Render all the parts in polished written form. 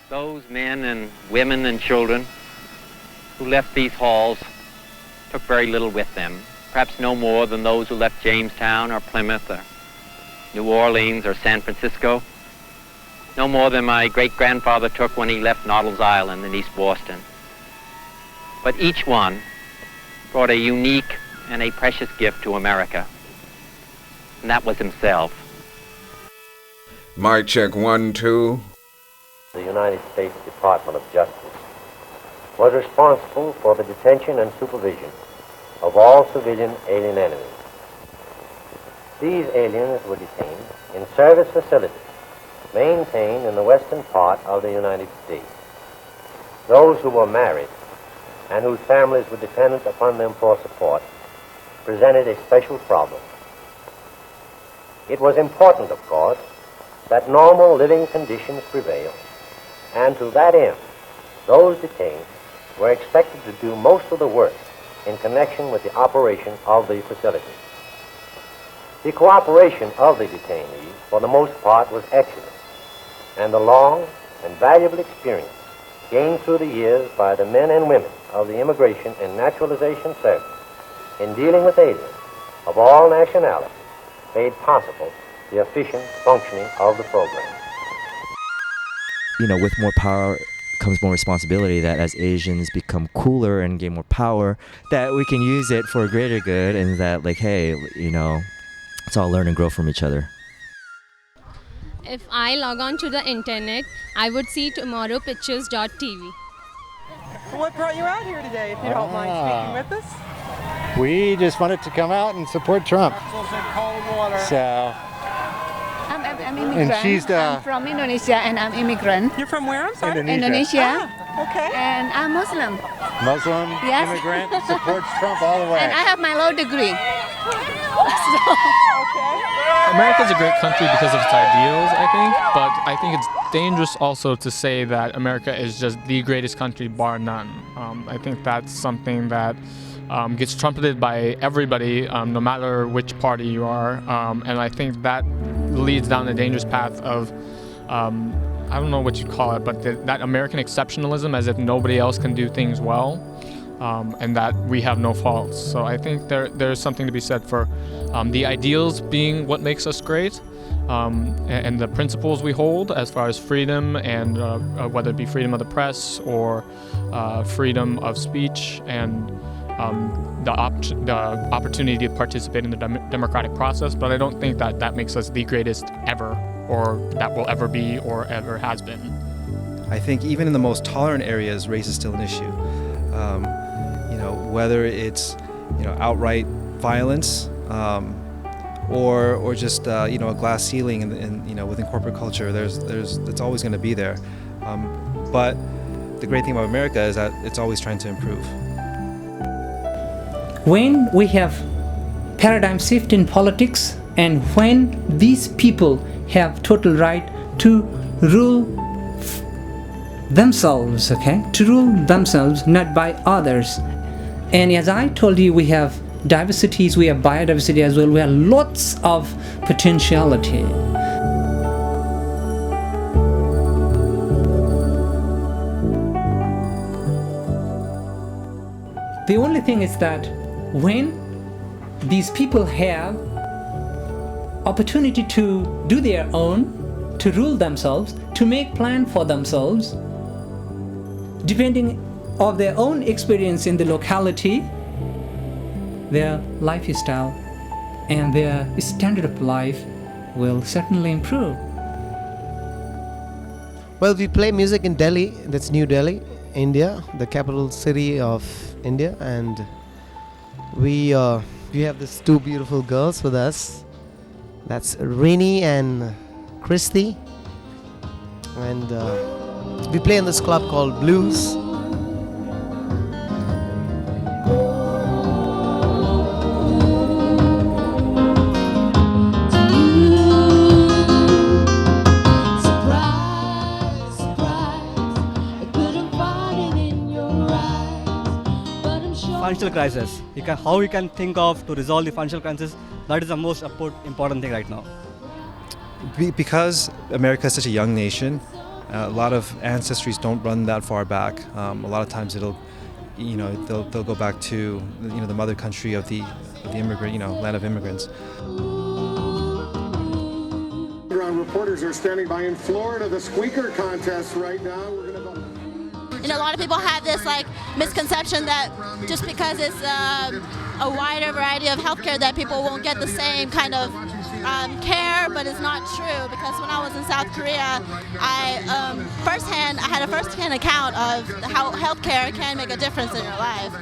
Those men and women and children who left these halls took very little with them, perhaps no more than those who left Jamestown or Plymouth or New Orleans or San Francisco, no more than my great-grandfather took when he left Noddle's Island in East Boston. But each one brought a unique and a precious gift to America, and that was himself. Mic check 1, 2. The United States Department of Justice was responsible for the detention and supervision of all civilian alien enemies. These aliens were detained in service facilities maintained in the western part of the United States. Those who were married and whose families were dependent upon them for support presented a special problem. It was important, of course, that normal living conditions prevail, and to that end, those detained were expected to do most of the work in connection with the operation of the facility. The cooperation of the detainees, for the most part, was excellent, and the long and valuable experience gained through the years by the men and women of the Immigration and Naturalization Service in dealing with aliens of all nationalities made possible the efficient functioning of the program. With more power comes more responsibility, that as Asians become cooler and gain more power, that we can use it for a greater good, and that hey, let's all learn and grow from each other. If I log on to the internet, I would see Tomorrowpictures.TV. What brought you out here today, if you don't mind speaking with us? We just wanted to come out and support Trump. So, I'm immigrant. And I'm from Indonesia and I'm immigrant. You're from where? I'm sorry? Indonesia. Okay. And I'm Muslim. Muslim, Yes. immigrant, supports Trump all the way. And I have my law degree. America is a great country because of its ideals, I think, but I think it's dangerous also to say that America is just the greatest country, bar none. I think that's something that gets trumpeted by everybody, no matter which party you are, and I think that leads down a dangerous path of, I don't know what you'd call it, but that American exceptionalism, as if nobody else can do things well, and that we have no faults. So I think there's something to be said for the ideals being what makes us great, and the principles we hold as far as freedom, and whether it be freedom of the press or freedom of speech, and the opportunity to participate in the democratic process. But I don't think that makes us the greatest ever, or that will ever be, or ever has been. I think even in the most tolerant areas, race is still an issue. Whether it's outright violence, or just a glass ceiling, and within corporate culture, it's always going to be there. But the great thing about America is that it's always trying to improve. When we have paradigm shift in politics, and when these people have total right to rule themselves, to rule themselves, not by others. And as I told you, we have diversities, we have biodiversity as well, we have lots of potentiality. The only thing is that when these people have opportunity to do their own, to rule themselves, to make plan for themselves, depending on their own experience in the locality, their lifestyle and their standard of life will certainly improve. Well, we play music in Delhi, that's New Delhi, India, the capital city of India, and we have these two beautiful girls with us. That's Rini and Christy, and we play in this club called Blues. Financial crisis. How we can think of to resolve the financial crisis, that is the most important thing right now. Because America is such a young nation, A lot of ancestries don't run that far back. A lot of times they'll go back to the mother country of the immigrant, land of immigrants. Reporters are standing by in Florida, the squeaker contest right now. A lot of people have this misconception that just because it's a wider variety of healthcare that people won't get the same kind of care, but it's not true, because when I was in South Korea, I had a first-hand account of how healthcare can make a difference in your life.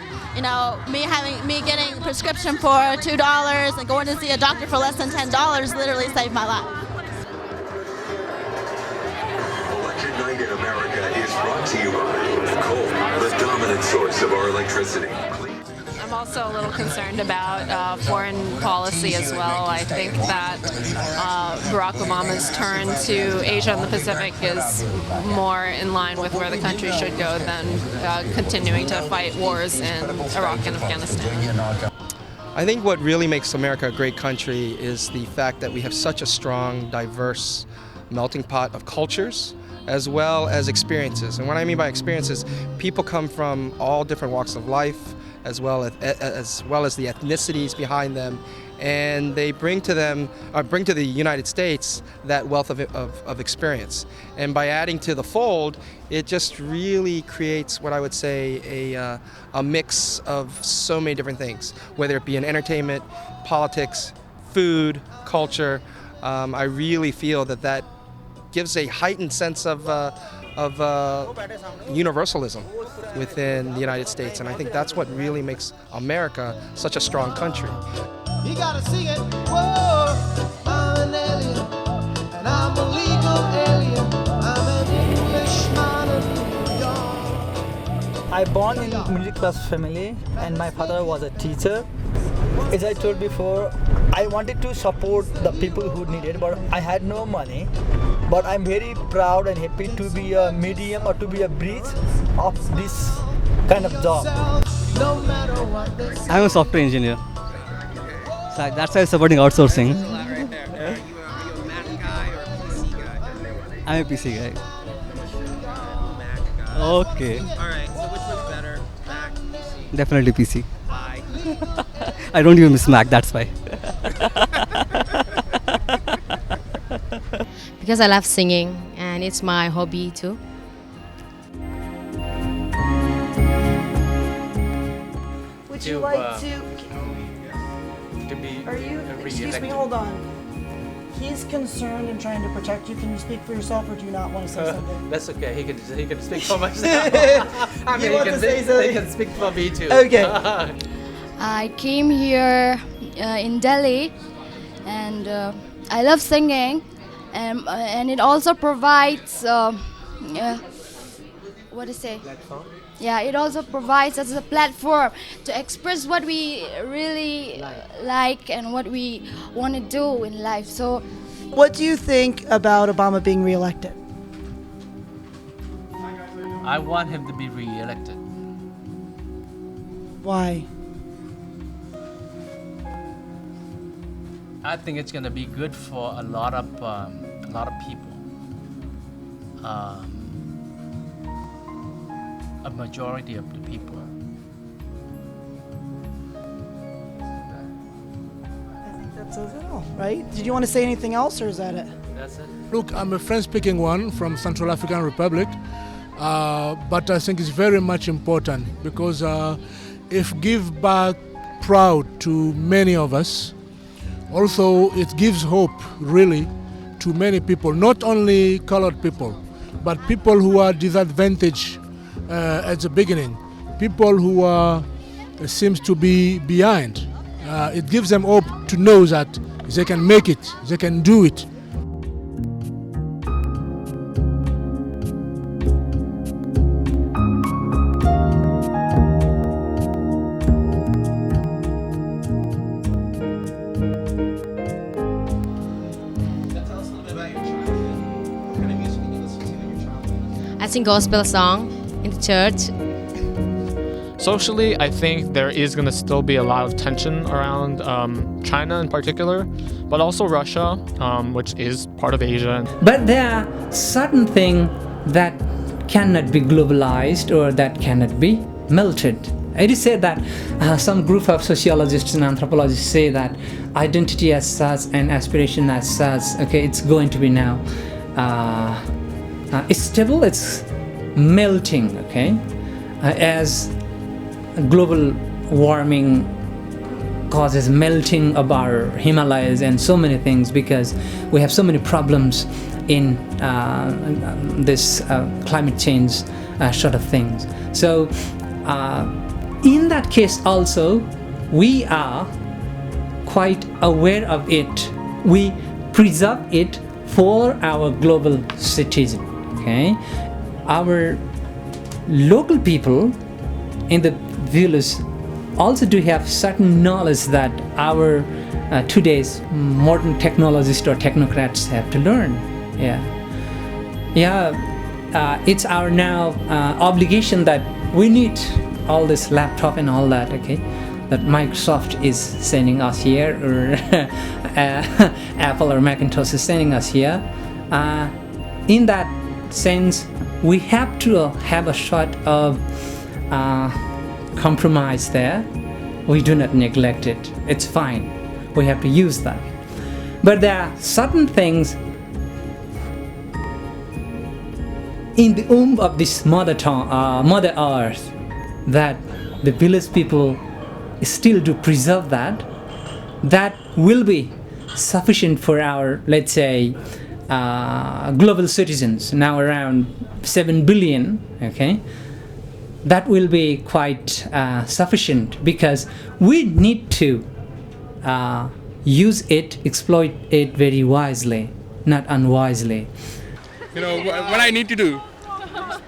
Me getting a prescription for $2 and going to see a doctor for less than $10 literally saved my life. Election Night in America is brought to you by coal, the dominant source of our electricity. I'm also a little concerned about foreign policy as well. I think that Barack Obama's turn to Asia and the Pacific is more in line with where the country should go than continuing to fight wars in Iraq and Afghanistan. I think what really makes America a great country is the fact that we have such a strong, diverse melting pot of cultures as well as experiences. And what I mean by experiences, people come from all different walks of life, as well as the ethnicities behind them, and they bring to the United States that wealth of experience. And by adding to the fold, it just really creates what I would say a mix of so many different things, whether it be in entertainment, politics, food, culture. I really feel that gives a heightened sense of universalism within the United States, and I think that's what really makes America such a strong country. You gotta sing it. Whoa, I'm an alien, and I'm a legal alien. I'm an Englishman in New York. I born in a middle class family, and my father was a teacher. As I told before, I wanted to support the people who needed, but I had no money. But I'm very proud and happy to be a medium or to be a bridge of this kind of job. I'm a software engineer. So that's why I'm supporting outsourcing. Are you a Mac guy or a PC guy? I'm a PC guy. Mac guy. Okay. Alright, so which one's better? Mac, PC? Definitely PC. Why? I don't even miss Mac, that's why. Because I love singing and it's my hobby too. Would you like to be Are you, excuse me, hold on. He's concerned and trying to protect you. Can you speak for yourself, or do you not want to say something? That's okay. He can speak for myself. I mean, he can speak for me too. Okay. I came here in Delhi, and I love singing, and it also provides what to say? Platform? Yeah, it also provides us a platform to express what we really like and what we want to do in life. So, What do you think about Obama being reelected? I want him to be re-elected. Why? I think it's going to be good for a lot of people. A majority of the people. I think that says it all, right? Did you want to say anything else, or is that it? That's it. Look, I'm a French-speaking one from Central African Republic, but I think it's very much important because if give back proud to many of us, also it gives hope really to many people, not only colored people, but people who are disadvantaged at the beginning, people who seems to be behind. It gives them hope to know that they can make it, they can do it. I sing gospel song in the church. Socially, I think there is going to still be a lot of tension around China in particular, but also Russia, which is part of Asia. But there are certain things that cannot be globalized or that cannot be melted. It is said that some group of sociologists and anthropologists say that identity as such and aspiration as such, okay, it's going to be now it's stable, it's melting, okay, as global warming causes melting of our Himalayas and so many things, because we have so many problems in this climate change sort of things. So in that case also, we are quite aware of it. We preserve it for our global citizen, okay? Our local people in the village also do have certain knowledge that our today's modern technologists or technocrats have to learn. It's our now obligation that we need all this laptop and all that, okay, that Microsoft is sending us here, or Apple or Macintosh is sending us here. In that sense, we have to have a sort of compromise there. We do not neglect it. It's fine. We have to use that. But there are certain things in the womb of this Mother Earth that the village people still do preserve that will be sufficient for our, let's say, global citizens, now around 7 billion, okay? That will be quite sufficient, because we need to use it, exploit it very wisely, not unwisely. You know what I need to do.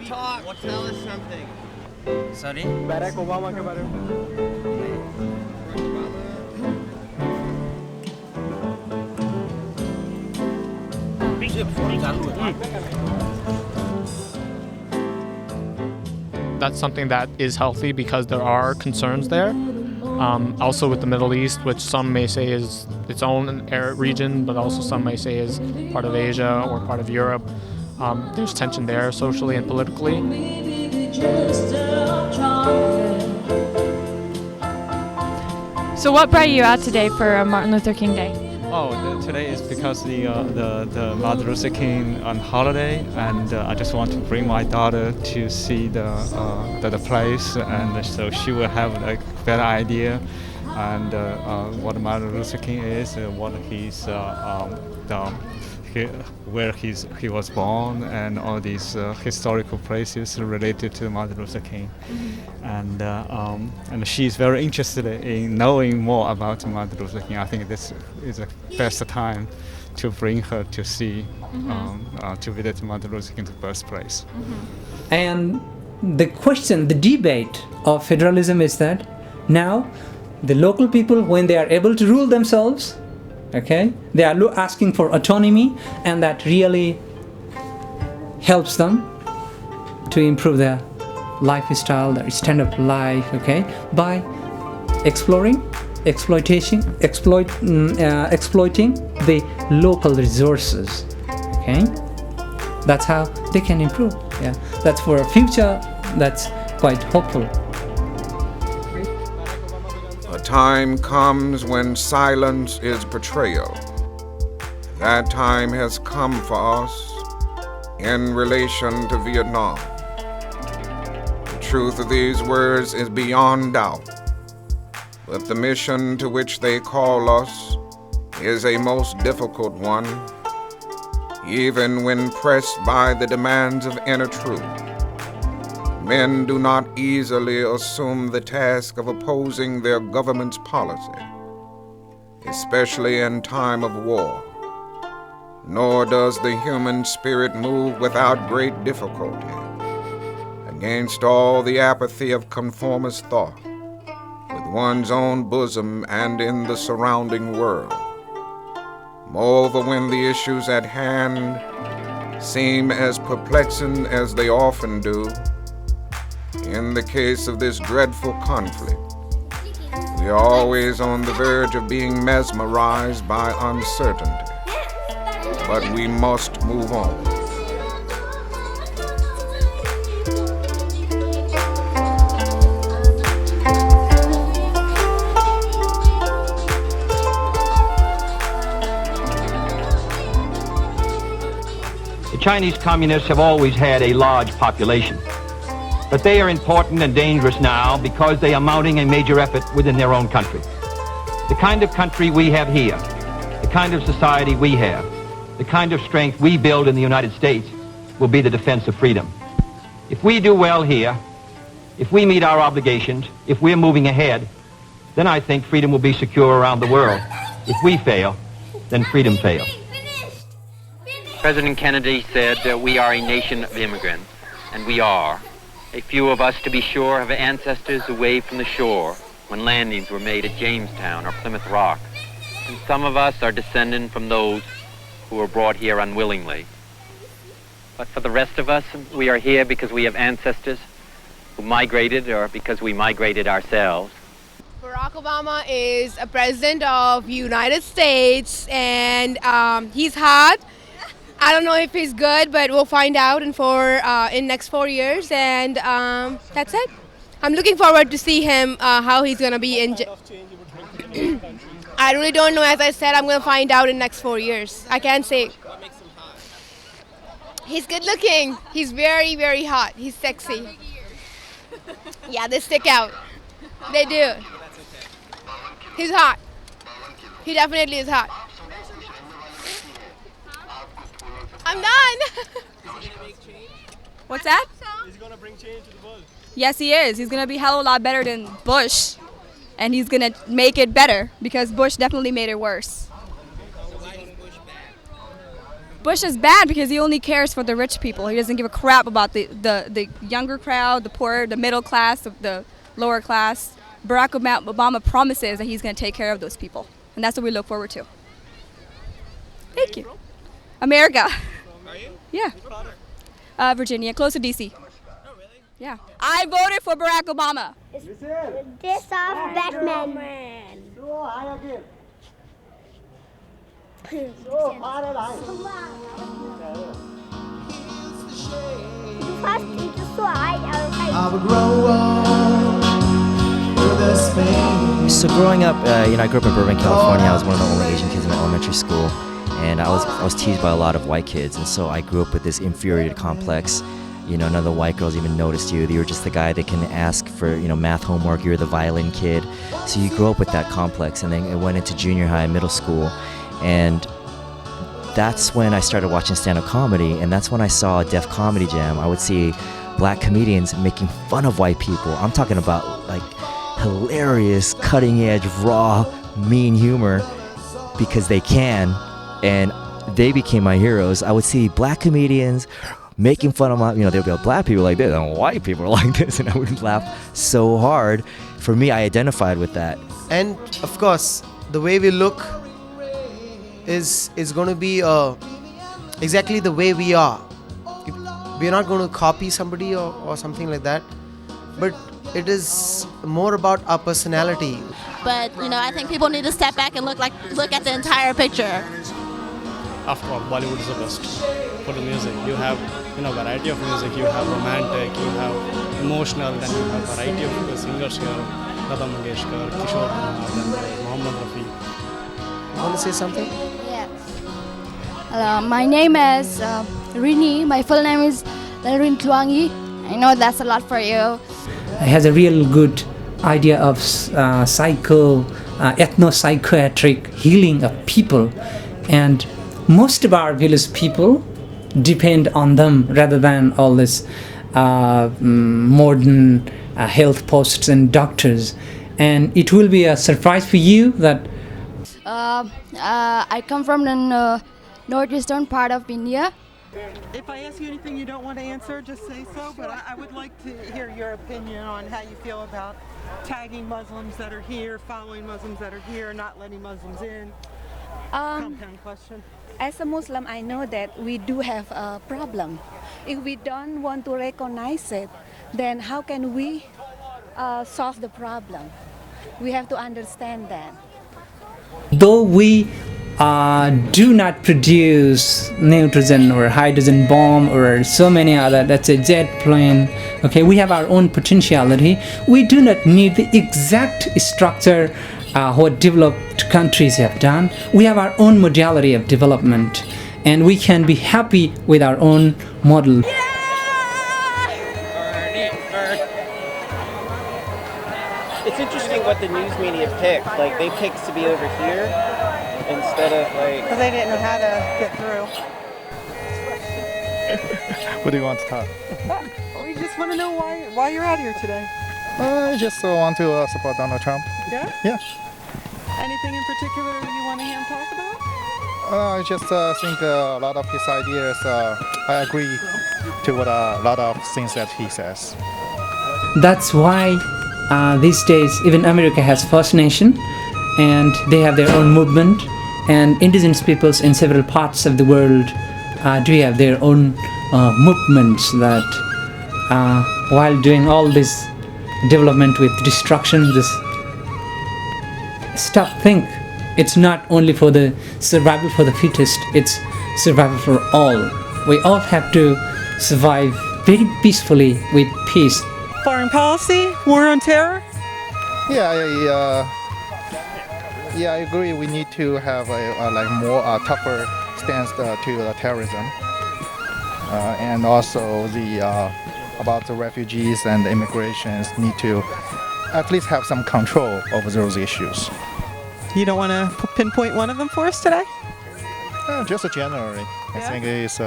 Talk. Tell us something. Sorry? Barack Obama के बारे That's something that is healthy because there are concerns there. Also with the Middle East, which some may say is its own region, but also some may say is part of Asia or part of Europe. There's tension there socially and politically. So what brought you out today for Martin Luther King Day? Today is because the Martin Luther King on holiday, and I just want to bring my daughter to see the place, and so she will have a better idea and what Martin Luther King is, what he's where he was born, and all these historical places related to Martin Luther King. And she's very interested in knowing more about Martin Luther King. I think this is the best time to bring her to see, to visit Martin Luther King's birthplace. And the question, the debate of federalism is that now the local people, when they are able to rule themselves, okay, they are asking for autonomy, and that really helps them to improve their lifestyle, their standard of life, okay, by exploiting the local resources, okay. That's how they can improve. Yeah, that's for a future that's quite hopeful. A time comes when silence is betrayal. That time has come for us in relation to Vietnam. The truth of these words is beyond doubt, but the mission to which they call us is a most difficult one, even when pressed by the demands of inner truth. Men do not easily assume the task of opposing their government's policy, especially in time of war. Nor does the human spirit move without great difficulty against all the apathy of conformist thought, with one's own bosom and in the surrounding world. Moreover, when the issues at hand seem as perplexing as they often do, in the case of this dreadful conflict, we are always on the verge of being mesmerized by uncertainty. But we must move on. The Chinese communists have always had a large population, but they are important and dangerous now because they are mounting a major effort within their own country. The kind of country we have here, the kind of society we have, the kind of strength we build in the United States will be the defense of freedom. If we do well here, if we meet our obligations, if we're moving ahead, then I think freedom will be secure around the world. If we fail, then freedom fails. President Kennedy said we are a nation of immigrants, and we are. A few of us, to be sure, have ancestors who waved from the shore when landings were made at Jamestown or Plymouth Rock. And some of us are descended from those who were brought here unwillingly. But for the rest of us, we are here because we have ancestors who migrated or because we migrated ourselves. Barack Obama is a president of United States, and he's hot. I don't know if he's good, but we'll find out in next 4 years, and that's it. I'm looking forward to see him, how he's going to be in. I really don't know. As I said, I'm going to find out in next 4 years. I can't say. He's good looking. He's very, very hot. He's sexy. Yeah, they stick out. They do. He's hot. He definitely is hot. I'm done. What's that? Is he going to bring change to the world? Yes, he is. He's going to be a hell of a lot better than Bush. And he's going to make it better because Bush definitely made it worse. Bush is bad because he only cares for the rich people. He doesn't give a crap about the younger crowd, the poor, the middle class, the lower class. Barack Obama promises that he's going to take care of those people. And that's what we look forward to. Thank you. America. Yeah. Virginia, close to D.C. Oh, really? Yeah. I voted for Barack Obama. This of Batman. So growing up, I grew up in Burbank, California. I was one of the only Asian kids in my elementary school, and I was teased by a lot of white kids, and so I grew up with this inferiority complex. None of the white girls even noticed you. You were just the guy that can ask for, math homework. You were the violin kid. So you grew up with that complex, and then it went into junior high, middle school, and that's when I started watching stand-up comedy, and that's when I saw Def Comedy Jam. I would see black comedians making fun of white people. I'm talking about like hilarious, cutting-edge, raw, mean humor because they can, and they became my heroes. I would see black comedians making fun of my, they'll be like, black people like this and white people are like this, and I would laugh so hard. For me, I identified with that. And of course, the way we look is going to be exactly the way we are. We're not going to copy somebody or something like that, but it is more about our personality. But I think people need to step back and look at the entire picture. After all, Bollywood is the best for the music. You have variety of music. You have romantic, you have emotional, then you have variety of singers here. Lata Mangeshkar, Kishore Kumar, then Mohammed Rafi. You want to say something? Yes. Hello, my name is Rini. My full name is Lalrin Tluangi. I know that's a lot for you. He has a real good idea of ethno-psychiatric healing of people, and most of our village people depend on them rather than all this modern health posts and doctors. And it will be a surprise for you that I come from the northeastern part of India. If I ask you anything you don't want to answer, just say so, but I would like to hear your opinion on how you feel about tagging Muslims that are here, following Muslims that are here, not letting Muslims in. Compound question. As a Muslim, I know that we do have a problem. If we don't want to recognize it, then how can we solve the problem? We have to understand that. Though we do not produce nitrogen or hydrogen bomb or so many other, that's a jet plane, okay, we have our own potentiality. We do not need the exact structure what developed countries have done. We have our own modality of development, and we can be happy with our own model. It's interesting what the news media picked. Like, they picked to be over here instead of like. Because they didn't know how to get through. What do you want to talk? We just want to know why you're out here today. I just want to support Donald Trump. Yeah? Yeah. Anything in particular you want to hear him talk about? I just think a lot of his ideas, I agree to what a lot of things that he says. That's why these days even America has First Nation, and they have their own movement, and indigenous peoples in several parts of the world do have their own movements that while doing all this development with destruction, this think it's not only for the survival for the fittest, it's survival for all. We all have to survive very peacefully with peace. Foreign policy, war on terror? Yeah, I agree. We need to have a like more tougher stance to terrorism, and also about the refugees and the immigrations need to at least have some control over those issues. You don't want to pinpoint one of them for us today? Just generally, I think it's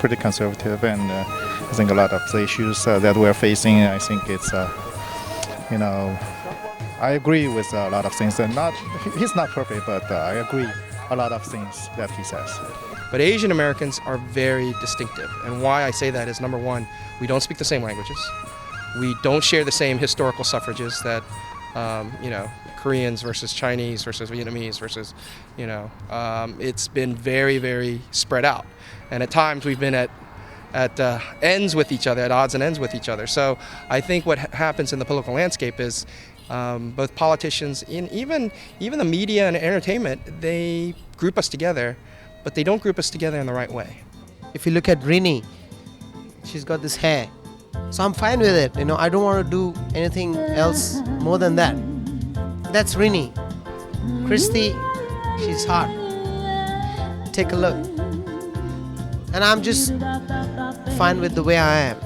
pretty conservative, and I think a lot of the issues that we're facing, I think it's, I agree with a lot of things. And he's not perfect, but I agree a lot of things that he says. But Asian Americans are very distinctive, and why I say that is, number one, we don't speak the same languages. We don't share the same historical suffrages that, Koreans versus Chinese versus Vietnamese versus, it's been very, very spread out. And at times we've been at ends with each other, at odds and ends with each other. So I think what happens in the political landscape is both politicians, and even the media and entertainment, they group us together, but they don't group us together in the right way. If you look at Rini, she's got this hair. So I'm fine with it. I don't want to do anything else more than that. That's Rini. Christy, she's hot. Take a look. And I'm just fine with the way I am,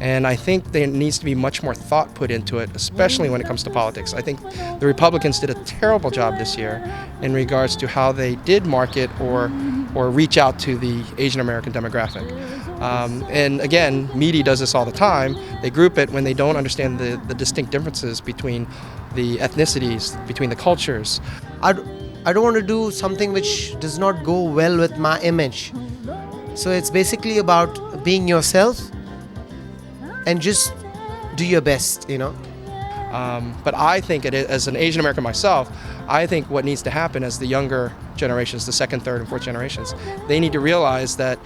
And I think there needs to be much more thought put into it, especially when it comes to politics. I think the Republicans did a terrible job this year in regards to how they did market or reach out to the Asian American demographic. And again, media does this all the time. They group it when they don't understand the distinct differences between the ethnicities, between the cultures. I don't want to do something which does not go well with my image. So it's basically about being yourself and just do your best, But I think as an Asian American myself, I think what needs to happen as the younger generations, the second, third, and fourth generations, they need to realize that,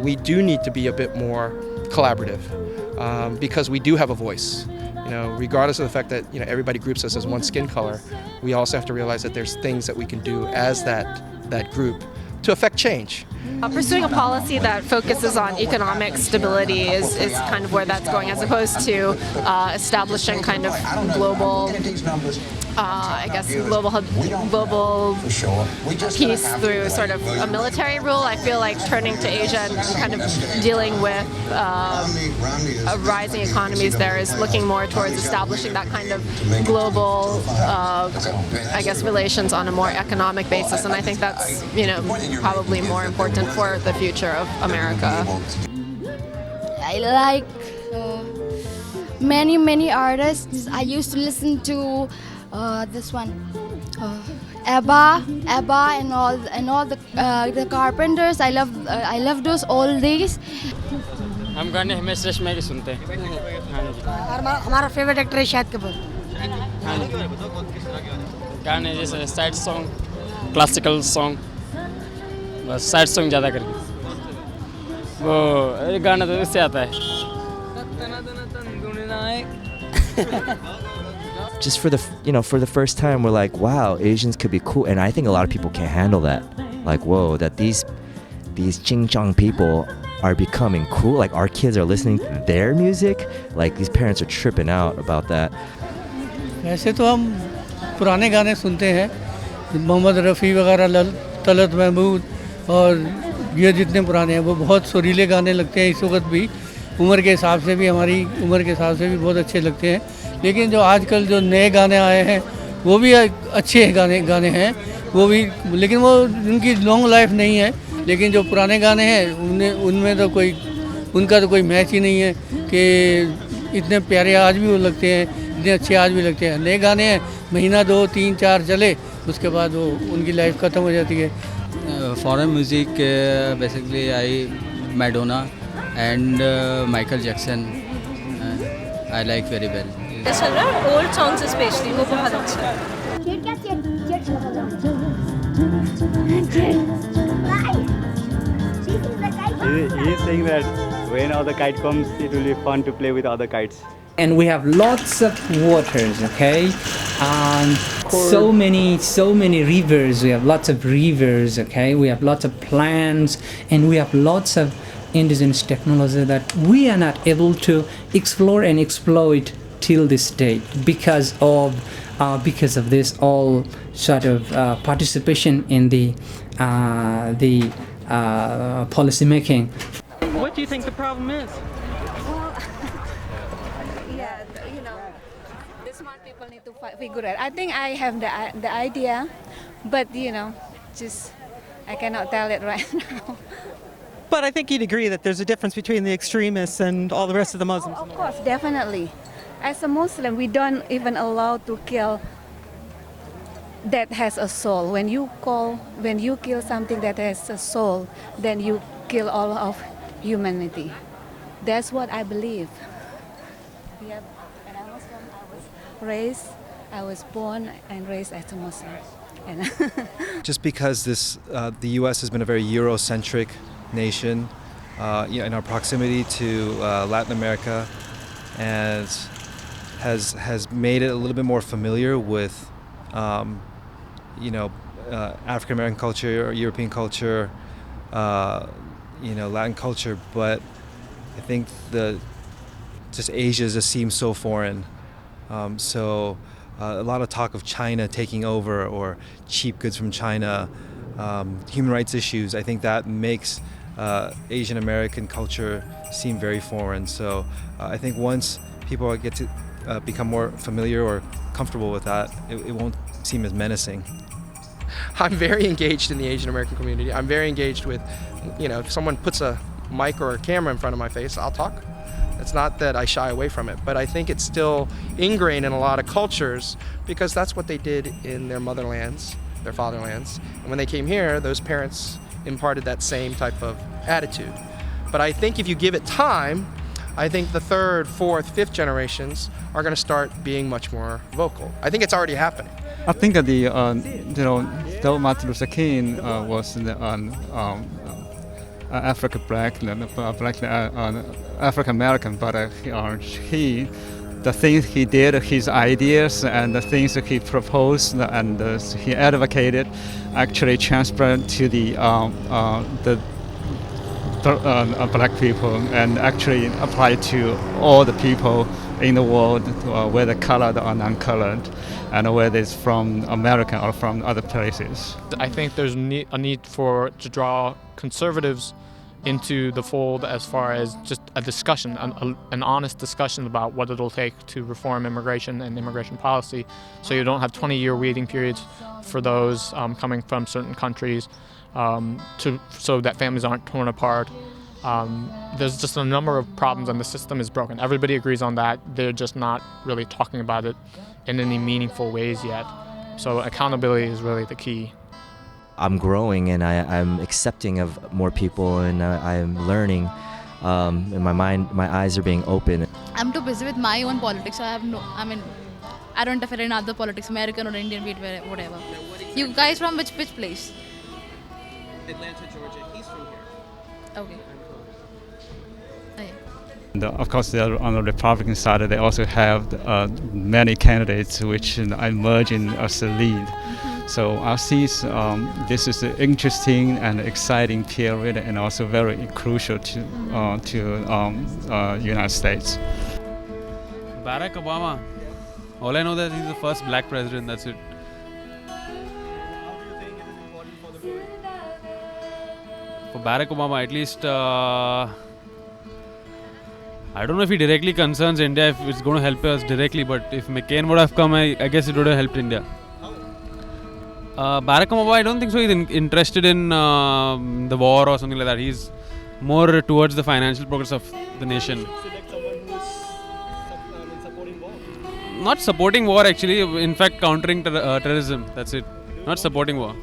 we do need to be a bit more collaborative because we do have a voice. Regardless of the fact that, everybody groups us as one skin color, we also have to realize that there's things that we can do as that group to affect change. Pursuing a policy that focuses on economic stability is kind of where that's going, as opposed to establishing kind of global, global peace through sort of a military rule. I feel like turning to Asia and kind of dealing with rising economies there is looking more towards establishing that kind of global, relations on a more economic basis, and I think that's, probably more important for the future of America. I like many artists. I used to listen to this one, ABBA, and all the Carpenters. I love those oldies. हम गाने हमेशा रेशमा के सुनते हैं। हमारा favourite actor है शाहिद कपूर। गाने जैसे सैड सॉन्ग, क्लासिकल सॉन्ग, बस सैड सॉन्ग ज़्यादा करके। वो एक गाना तो इससे आता है। Just for the first time, we're like, wow, Asians could be cool, and I think a lot of people can't handle that. Like, whoa, that these Ching Chong people are becoming cool. Like, our kids are listening to their music. Like, these parents are tripping out about that. वैसे तो हम पुराने गाने सुनते हैं, मोहम्मद रफ़ी वगैरह, तलत महमूद, और ये जितने पुराने हैं वो बहुत सुरीले गाने लगते हैं इस वक्त भी, उम्र के हिसाब से भी, हमारी उम्र के हिसाब से भी बहुत अच्छे लगते हैं। लेकिन जो आजकल जो नए गाने आए हैं वो भी अच्छे गाने हैं वो भी, लेकिन वो उनकी लॉन्ग लाइफ नहीं है। लेकिन जो पुराने गाने हैं उनमें तो उनका तो कोई मैच ही नहीं है कि इतने प्यारे आज भी वो लगते हैं, इतने अच्छे आज भी लगते हैं। नए गाने हैं, महीना 2 3 4 चले, उसके बाद वो उनकी लाइफ ख़त्म हो जाती है। Foreign music, basically I Madonna and Michael Jackson. I like very well. चल रहा है ओल्ड सॉन्ग्स स्पेशली, वो बहुत अच्छा है। He is saying that when other kite comes, it will be fun to play with other kites. And we have lots of waters, okay, and so many rivers. We have lots of rivers, okay. We have lots of plants, and we have lots of indigenous technology that we are not able to explore and exploit till this date because of this all sort of participation in the policy making. What do you think the problem is? The smart people need to figure it. I think I have the idea, but just I cannot tell it right now. But I think you'd agree that there's a difference between the extremists and all the rest of the Muslims. Of course, definitely. As a Muslim, we don't even allow to kill that has a soul. When you kill something that has a soul, then you kill all of humanity. That's what I believe. Yeah, when I was born and raised as a Muslim. Just because the U.S. has been a very Eurocentric nation, in our proximity to Latin America, and has made it a little bit more familiar with, African American culture, European culture, Latin culture, but I think Asia just seems so foreign. So a lot of talk of China taking over or cheap goods from China, human rights issues. I think that makes Asian American culture seem very foreign. So I think once people get to become more familiar or comfortable with that, it won't seem as menacing. I'm very engaged in the Asian American community. I'm very engaged with, if someone puts a mic or a camera in front of my face, I'll talk. It's not that I shy away from it, but I think it's still ingrained in a lot of cultures because that's what they did in their motherlands, their fatherlands. And when they came here, those parents imparted that same type of attitude. But I think if you give it time, I think the 3rd, 4th, 5th generations are going to start being much more vocal. I think it's already happening. I think though Martin Luther King was African American, but the things he did, his ideas and the things that he proposed and he advocated, actually transferred to the black people and actually applied to all the people in the world, whether colored or non-colored, and whether it's from America or from other places. I think there's a need to draw conservatives into the fold as far as just a discussion, an honest discussion about what it'll take to reform immigration and immigration policy, so you don't have 20-year waiting periods for those coming from certain countries, so that families aren't torn apart. There's just a number of problems and the system is broken. Everybody agrees on that. They're just not really talking about it in any meaningful ways yet. So accountability is really the key. I'm growing and I'm accepting of more people and I'm learning and my eyes are being open. I'm too busy with my own politics. I don't interfere in other politics, American or Indian, whatever. You guys from which place? Atlanta, Georgia. He's from here. Okay. And of course, on the Republican side, they also have many candidates which are emerging as a lead. So I see this is an interesting and exciting period, and also very crucial to United States. Barack Obama. All I know that he's the first black president. That's it. Barack Obama, at least, I don't know if he directly concerns India, if it's going to help us directly, but if McCain would have come, I guess it would have helped India. Barack Obama, I don't think so. He's interested in the war or something like that. He's more towards the financial progress of the nation. Not supporting war, actually. In fact, countering terrorism. That's it. Not supporting war.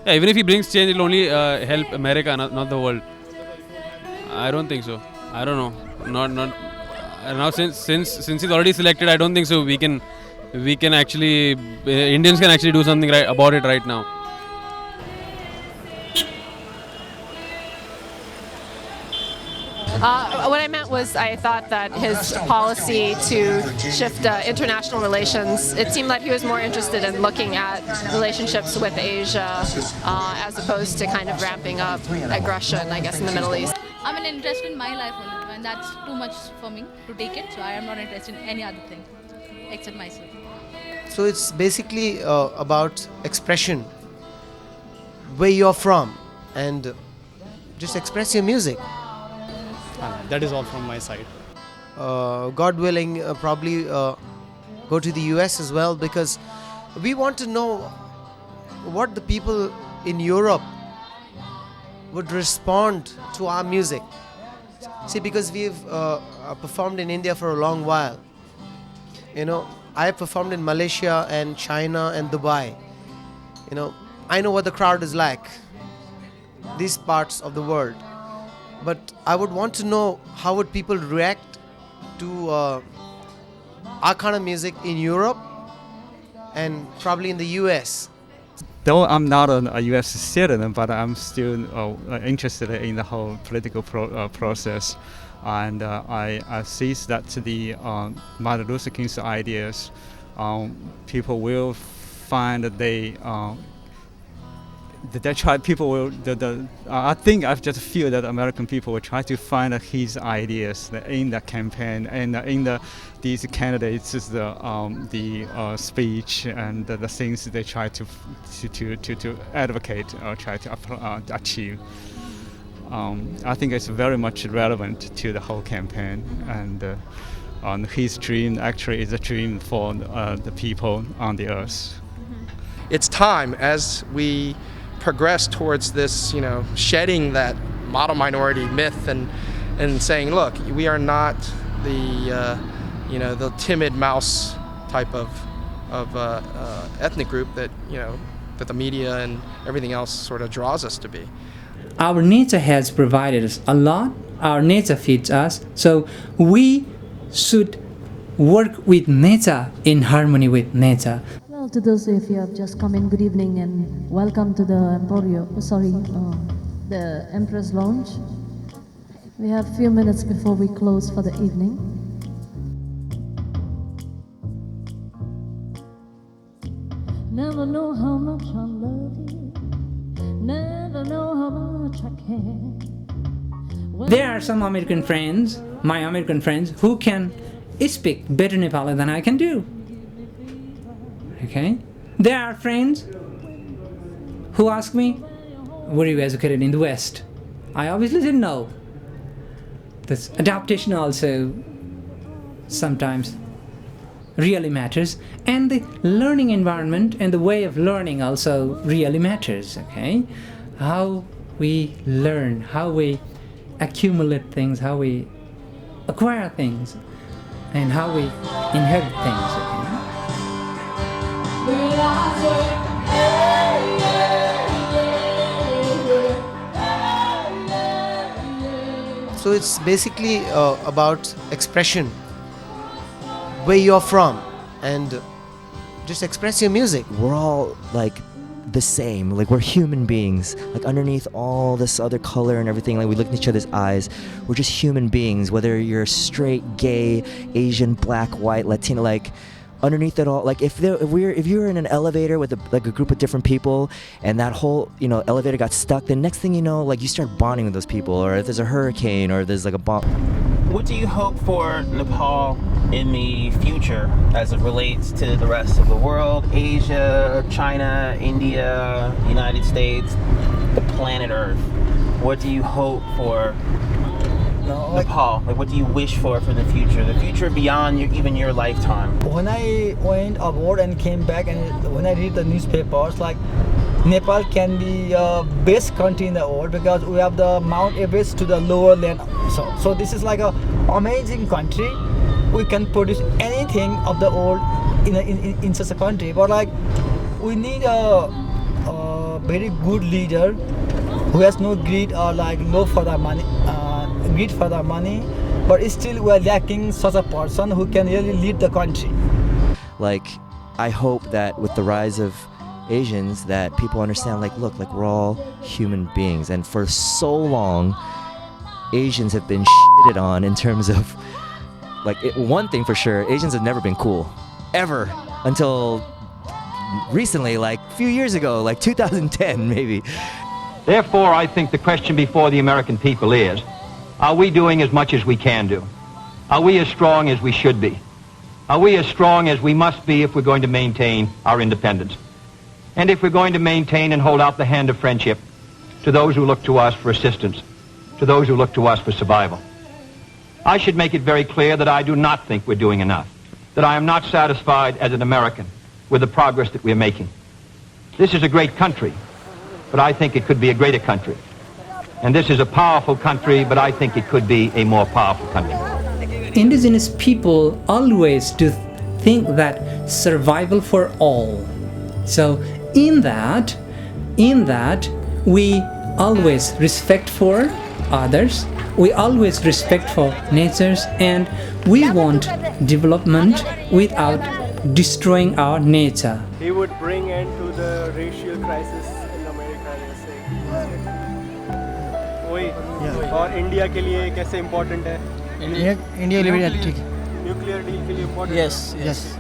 Yeah, even if he brings change, it will only help America, not the world. I don't think so. I don't know. Not. Now since he's already selected, I don't think so. We can actually Indians can actually do something about it right now. What I meant was I thought that his policy to shift international relations, it seemed like he was more interested in looking at relationships with Asia as opposed to kind of ramping up aggression, I guess, in the Middle East. I'm interested in my life only, and that's too much for me to take it, so I am not interested in any other thing except myself. So it's basically about expression, where you're from, and just express your music. That is all from my side. God willing, probably go to the US as well, because we want to know what the people in Europe would respond to our music. See, because we've performed in India for a long while. You know, I performed in Malaysia and China and Dubai. You know, I know what the crowd is like, these parts of the world. But I would want to know how would people react to our kind of music in Europe and probably in the US. Though I'm not a U.S. citizen, but I'm still interested in the whole political process, and I see that the Martin Luther King's ideas, people will find that they try. People will. I think I just feel that American people will try to find his ideas in the campaign and in these candidates, the speech and the things they try to advocate or try to achieve. I think it's very much relevant to the whole campaign, and on his dream actually is a dream for the people on the earth. It's time as we progress towards this, shedding that model minority myth and saying, look, we are not the timid mouse type of ethnic group that that the media and everything else sort of draws us to be. Our nature has provided us a lot. Our nature feeds us, so we should work with nature in harmony with nature. Well, to those if you have just come in, good evening and welcome to the the Empress Lounge. We have a few minutes before we close for the evening. Never know how much I love you. Never know how much I care. There are some American friends, my American friends, who can speak better Nepali than I can do. Okay? There are friends who ask me, were you educated in the West? I obviously said no. This adaptation also sometimes really matters, and the learning environment and the way of learning also really matters. Okay? How we learn, how we accumulate things, how we acquire things, and how we inherit things. Okay? So it's basically about expression, where you're from, and just express your music. We're all like the same, like we're human beings, like underneath all this other color and everything, like we look in each other's eyes, we're just human beings, whether you're straight, gay, Asian, black, white, Latino, like underneath it all, like if you're in an elevator with a group of different people and that whole elevator got stuck, then next thing you know, like you start bonding with those people, or if there's a hurricane or there's like a bomb. What do you hope for Nepal in the future as it relates to the rest of the world, Asia, China, India, United States, the planet Earth? What do you hope for Nepal? Like, what do you wish for the future beyond even your lifetime? When I went abroad and came back, and when I read the newspapers, like Nepal can be best country in the world because we have the Mount Everest to the lower land. So this is like a amazing country. We can produce anything of the world in such a country. But like we need a very good leader who has no greed or like low for the money, greed for the money. But still we are lacking such a person who can really lead the country. Like, I hope that with the rise of Asians that people understand, like, look, like we're all human beings, and for so long Asians have been shitted on in terms of like one thing for sure, Asians have never been cool ever until recently, like a few years ago, like 2010 maybe. Therefore, I think the question before the American people is, are we doing as much as we can do? Are we as strong as we should be? Are we as strong as we must be if we're going to maintain our independence? And if we're going to maintain and hold out the hand of friendship to those who look to us for assistance, to those who look to us for survival. I should make it very clear that I do not think we're doing enough, that I am not satisfied as an American with the progress that we're making. This is a great country, but I think it could be a greater country. And this is a powerful country, but I think it could be a more powerful country. Indigenous people always do think that survival for all. So in that we always respect for others, we always respect for natures, and we want development without destroying our nature. He would bring end to the racial crisis in America, वही और India के लिए कैसे important है? India के लिए ठीक है। न्यूक्लियर डील के लिए important. Yes.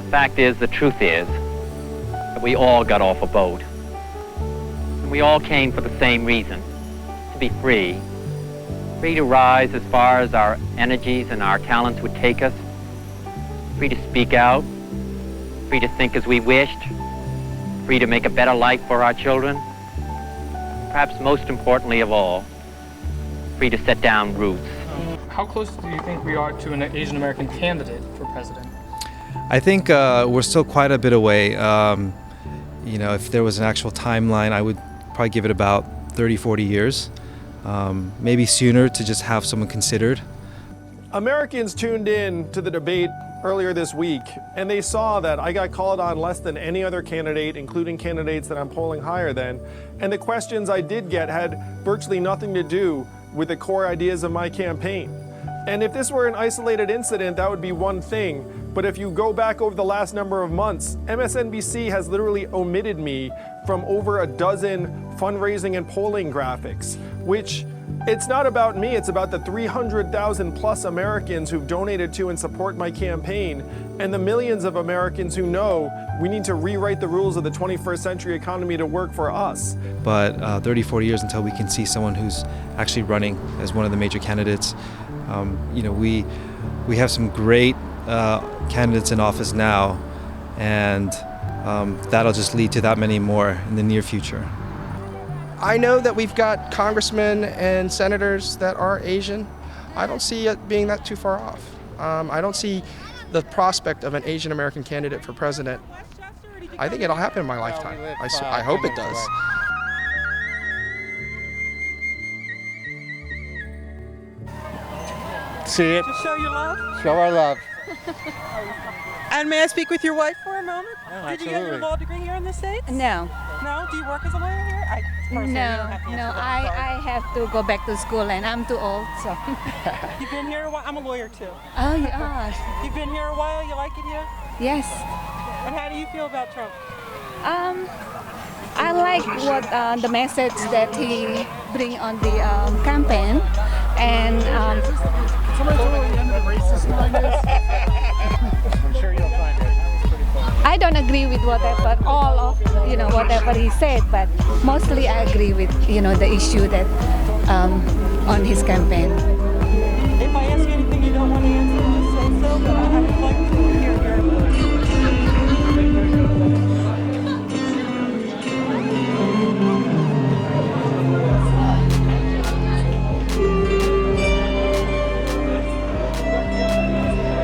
The fact is, the truth is, that we all got off a boat. And we all came for the same reason, to be free. Free to rise as far as our energies and our talents would take us. Free to speak out. Free to think as we wished. Free to make a better life for our children. Perhaps most importantly of all, free to set down roots. How close do you think we are to an Asian American candidate for president? I think we're still quite a bit away. You know, if there was an actual timeline, I would probably give it about 30, 40 years. Maybe sooner to just have someone considered. Americans tuned in to the debate earlier this week, and they saw that I got called on less than any other candidate, including candidates that I'm polling higher than. And the questions I did get had virtually nothing to do with the core ideas of my campaign. And if this were an isolated incident, that would be one thing. But if you go back over the last number of months, MSNBC has literally omitted me from over a dozen fundraising and polling graphics, which it's not about me, it's about the 300,000 plus Americans who've donated to and support my campaign, and the millions of Americans who know we need to rewrite the rules of the 21st century economy to work for us. But 30, 40 years until we can see someone who's actually running as one of the major candidates. You know, we have some great candidates in office now, and that'll just lead to that many more in the near future. I know that we've got congressmen and senators that are Asian. I don't see it being that too far off. I don't see the prospect of an Asian American candidate for president. I think it'll happen in my lifetime. I hope it does. See it. To show your love? Show our love. And may I speak with your wife for a moment? Oh, Did you get your absolutely. law degree here in the States? No. No? Do you work as a lawyer here? personally, you No, don't have to no, answer that. I have to go back to school and I'm too old, so. You've been here a while? I'm a lawyer too. Oh, yeah. You've been here a while? You like it here? Yes. And how do you feel about Trump? I like what the message that he bring on the campaign, and I'm sure you'll find it pretty funny. I don't agree with whatever all of whatever he said, but mostly I agree with the issue that on his campaign. If I ask you anything you don't want to answer, just say so, but I would like to hear your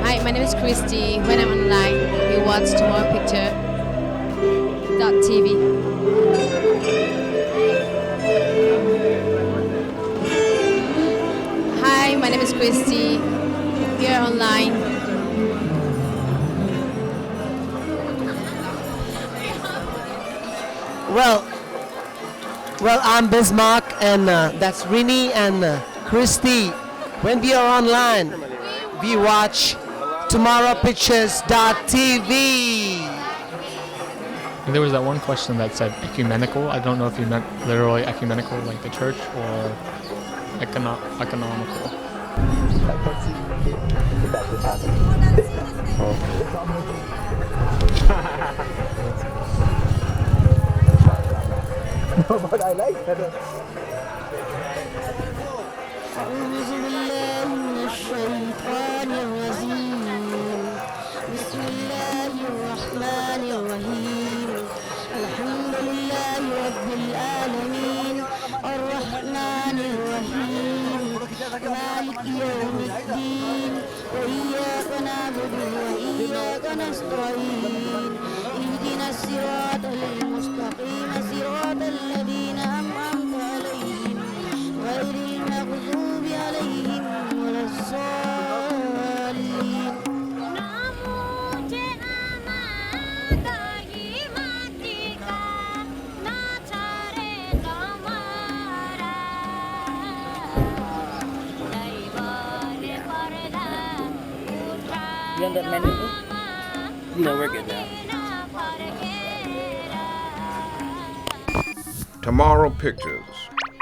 Hi, my name is Christy. When I'm online, you watch Tomorrowpictures.TV. Hi, my name is Christy. We are online. Well, I'm Bismarck, and that's Rini and Christy. When we are online, we watch Tomorrowpictures.TV. And there was that one question that said ecumenical. I don't know if you meant literally ecumenical, like the church, or economical. No, but I like that. أعوذ بالله من الشيطان الرجيم بسم الله الرحمن الرحيم الحمد لله رب العالمين الرحمن الرحيم مالك يوم الدين وإياك نعبد وإياك نستعين اهدنا الصراط المستقيم صراط الذين أنعمت عليهم غير المغضوب عليهم ولا الضالين You on that menu? No, we're good now. Tomorrow Pictures.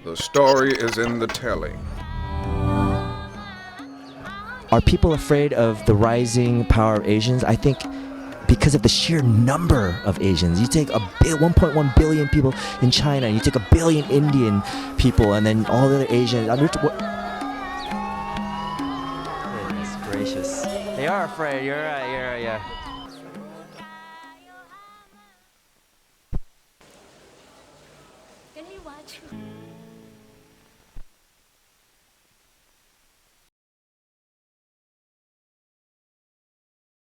The story is in the telling. Are people afraid of the rising power of Asians? I think because of the sheer number of Asians. You take 1.1 billion people in China, and you take 1 billion Indian people, and then all the other Asians. Goodness gracious. They are afraid. You're right, yeah. Can you watch?